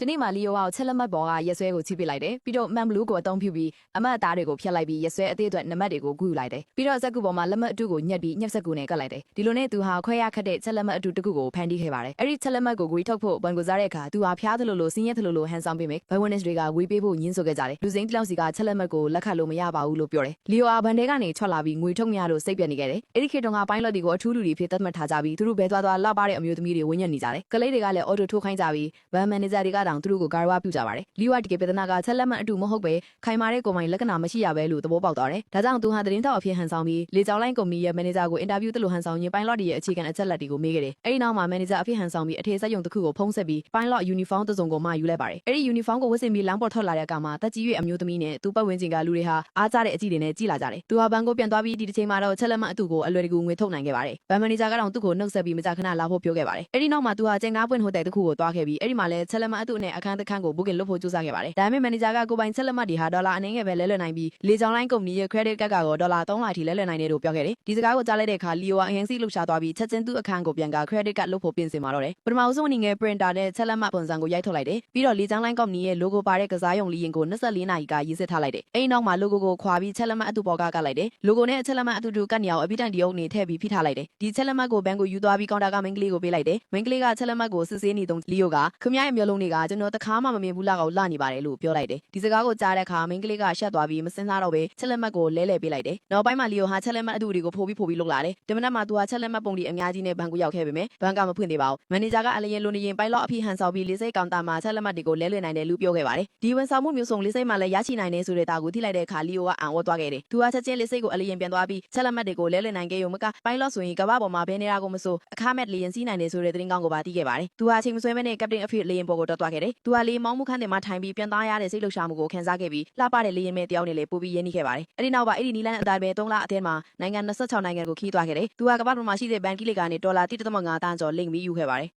ဒီနေ့မှလီယိုကချက်လက်မှတ်ပေါ်ကရက်ဆွဲကိုချိပစ်လိုက်တယ်ပြီးတော့မှန်ဘလူးကိုအသုံးပြုပြီးအမတ်အသားတွေကိုဖျက်လိုက်ပြီးရက်ဆွဲအသေးအတွက်နံပါတ်တွေကိုကူးယူလိုက်တယ်ပြီးတော့ဇက်ကူပေါ်မှာလက်မှတ်အတုကိုညှက်ပြီးညှက်စက်ကူနဲ့ကတ်လိုက်တယ်ဒီလိုနဲ့သူဟာခွဲရခတ်တဲ့ချက်လက်မှတ်အတုတစ်ခုကိုဖန်တီးခဲ့ပါတယ်အဲ့ဒီချက်လက်မှတ်ကိုဂွေထုတ်ဖို့ဘန်ကိုစားတဲ့အခါသူဟာဖျားသလိုလိုစင်းရဲသလိုလိုဟန်ဆောင်ပေးမယ်ဘန်ဝန်နစ်တွေကဝေးပေးဖို့ညှင်းဆိုခဲ့ကြတယ်လူစိမ်းတစ်ယောက်စီကချက်လက်မှတ်ကိုလက်ခတ်လို့မရပါဘူးလို့ပြောတယ်လီယိုဟာဘန်တဲကနေထွက်လာပြီးငွေထုတ်မရလို့စိတ်ပြက်နေခဲ့တယ်အဲ့ဒီခေတ်တုန်းကပိုင်းလော့တွေကိုအထူးလူတွေဖြစ်သတ်မှတ်ထားကြပြီးသူတို့ဘဲသွားလှပတဲ့အမျိုးသမီးတွေဝန်းညက်နေကြတယ်ကလေးတွေကလည်းအော်တိုထိုးခိုင်းကြပြီးဘန်မန်နေဂျာတွေကတောင်သူတို့ကိုဂါရဝပြုကြပါတယ်လီယိုကတကယ်ပြဿနာကချက်လက်မှတ်အတူမဟုတ်ပဲခိုင်မာတဲ့ကိုယ်ပိုင်လက္ခဏာမရှိရပဲလို့သဘောပေါက်သွားတယ်ဒါကြောင့်သူဟာသတင်းထောက်အဖြစ်ဟန်ဆောင်ပြီးလေကြောင်းလိုင်းကုမ္ပဏီရဲ့မန်နေဂျာကိုအင်တာဗျူးသလိုဟန်ဆောင်ရင်ပိုင်းလော့ရဲ့အခြေခံအချက်လက်တွေကိုမေးခဲ့တယ်အဲ့ဒီနောက်မှာမန်နေဂျာအဖြစ်ဟန်ဆောင်ပြီးအထည်စက်ရုံတစ်ခုကိုဖုံးဆက်ပြီးပိုင်းလော့ယူနီဖောင်းတစ်စုံကိုမှယူလိုက်ပါတယ်အဲ့ဒီယူနီဖောင်းကိုဝတ်ဆင်ပြီးလမ်းပေါ်ထွက်လာတဲ့အခါမှာတက်ကြီးရဲ့အမျိုးသမီးနဲ့သူ့ပတ်ဝန်းကျင်ကလူတွေဟာအားကြတဲ့အကြည့်တွေနဲ့ကြည်လာကြတယ်သူဟာဘန်ကိုပြန်သွားပြီးဒီတစ်ချိန်မှာတော့ချက်လက်မှတ်အတူကိုအလွယ်တကူငွေထုတ်နိုင်ခဲ့ပါတယ်ဘန်မန်နေဂျာကတော့သူ့ကိုနှုတ်ဆက်ပြီးမကြာခဏလာဖို့ပြောခဲ့ပါတယ်အဲ့ဒီနောက်မှာသူဟာကျင်းကားပွင့်ဟိုတယ်တစ်ခုကိုသွားခဲ့ပြီးအဲ့ဒီမှာလည်းချက်လက်မှတ်အတူနဲ့အခန်းတစ်ခန်းကို booking လုပ်ဖို့ကြိုးစားခဲ့ပါတယ်ဒါပေမဲ့မန်နေဂျာကကိုပိုင်ချက်လက်မှတ်တွေဟာဒေါ်လာအနည်းငယ်ပဲလဲလွယ်နိုင်ပြီးလေကြောင်းလိုင်းကုမ္ပဏီရဲ့ credit card ကတော့ဒေါ်လာ3လအထိလဲလွယ်နိုင်တယ်လို့ပြောခဲ့တယ်ဒီစကားကိုကြားလိုက်တဲ့အခါလီယိုဟာအရင်စီလှုပ်ရှားသွားပြီးချက်ချင်းသူ့အခန်းကိုပြန်က credit card လုပ်ဖို့ပြင်ဆင်มาတော့တယ်ပထမဆုံးအနေနဲ့ printer နဲ့ချက်လက်မှတ်ပုံစံကိုရိုက်ထုတ်လိုက်တယ်ပြီးတော့လေကြောင်းလိုင်းကုမ္ပဏီရဲ့ logo ပါတဲ့ကစားရုံလီရင်ကို24နာရီကရေးစစ်ထားလိုက်တယ်အဲ့ဒီနောက်မှာ logo ကိုခွာပြီးချက်လက်မှတ်အတူပေါ်ကကလိုက်တယ် logo နဲ့ချက်လက်မှတ်အတူတူကတ်နေအောင်အပိတိုင်တရုပ်နေထည့်ပြီးဖိထားလိုက်တယ်ဒီချက်လက်မှတ်ကိုဘန်ကိုယူသွားပြီးကောင်တာကမိန်းကလေးကိုပေးလိုက်တယ်မိန်းကလေးကချက်လက်မှတ်ကိုစစ်ဆေးနေတုန်းလီယိုကခမရရဲ့မျိုးလုံးတွေကကျွန်တော်တခါမှမမြင်ဘူးလောက်အောင်လှနေပါတယ်လို့ပြောလိုက်တယ်ဒီစကားကိုကြားတဲ့အခါမိန်းကလေးကရှက်သွားပြီးမစင်စားတော့ပဲချက်လက်မှတ်ကိုလဲပေးလိုက်တယ်နောက်ပိုင်းမှာလီယိုဟာချက်လက်မှတ်အတူတွေကိုဖိုးပြီးလုပ်လာတယ်ဒီမနက်မှာသူဟာချက်လက်မှတ်ပုံတွေအများကြီးနဲ့ဘန်ကိုရောက်ခဲ့ပေမဲ့ဘန်ကမဖွင့်သေးပါဘူးမန်နေဂျာကအလျင်လိုနေရင်ပိုင်လော့အဖြစ်ဟန်ဆောင်ပြီးလေးစိတ်ကောင်တာမှာချက်လက်မှတ်တွေကိုလဲလွယ်နိုင်တယ်လို့ပြောခဲ့ပါတယ်ဒီဝန်ဆောင်မှုမျိုးစုံလေးစိတ်မှလည်းရရှိနိုင်တယ်ဆိုတဲ့တာကိုသိလိုက်တဲ့အခါလီယိုကအံ့ဩသွားခဲ့တယ်သူဟာချက်ချင်းလေးစိတ်ကိုအလျင်ပြန်သွားပြီးချက်လက်မှတ်တွေကိုလဲလွယ်နိုင်ခဲ့ရုံမကပိုင်လော့ဆိုရင်ကမ္ဘာပေါ်မှာဘယ်နေရာကိုမဆိုအခမဲ့လေရင်စီးနိုင်တယ်ဆိုတဲ့သတင်းကောင်းကိုပါသိခဲ့ပါတယ်သူဟာချိန်မဆွဲမနဲ့ကပတိန်အဖြစ်လေရင်ပေါ်ကိုတက်သွားခဲ့တယ်သူဟာလေမောင်းမှုခန်းတင်မှာထိုင်ပြီးပြန်သားရတဲ့စိတ်လှုပ်ရှားမှုကိုခံစားခဲ့ပြီးလှပတဲ့လေရင်မဲ့တယောက်နဲ့လည်းပို့ပြီးရင်းနှီးခဲ့ပါတယ်အဲ့ဒီနောက်ပါအဲ့ဒီနီလန်အသားပဲ3လအထဲမှာနိုင်ငံ26နိုင်ငံကိုခီးသွားခဲ့တယ်သူဟာကမ္ဘာပေါ်မှာရှိတဲ့ဘန်ကီလီကနေဒေါ်လာ1.5 သန်းကျော်လိမ့်ပြီးယူခဲ့ပါတယ်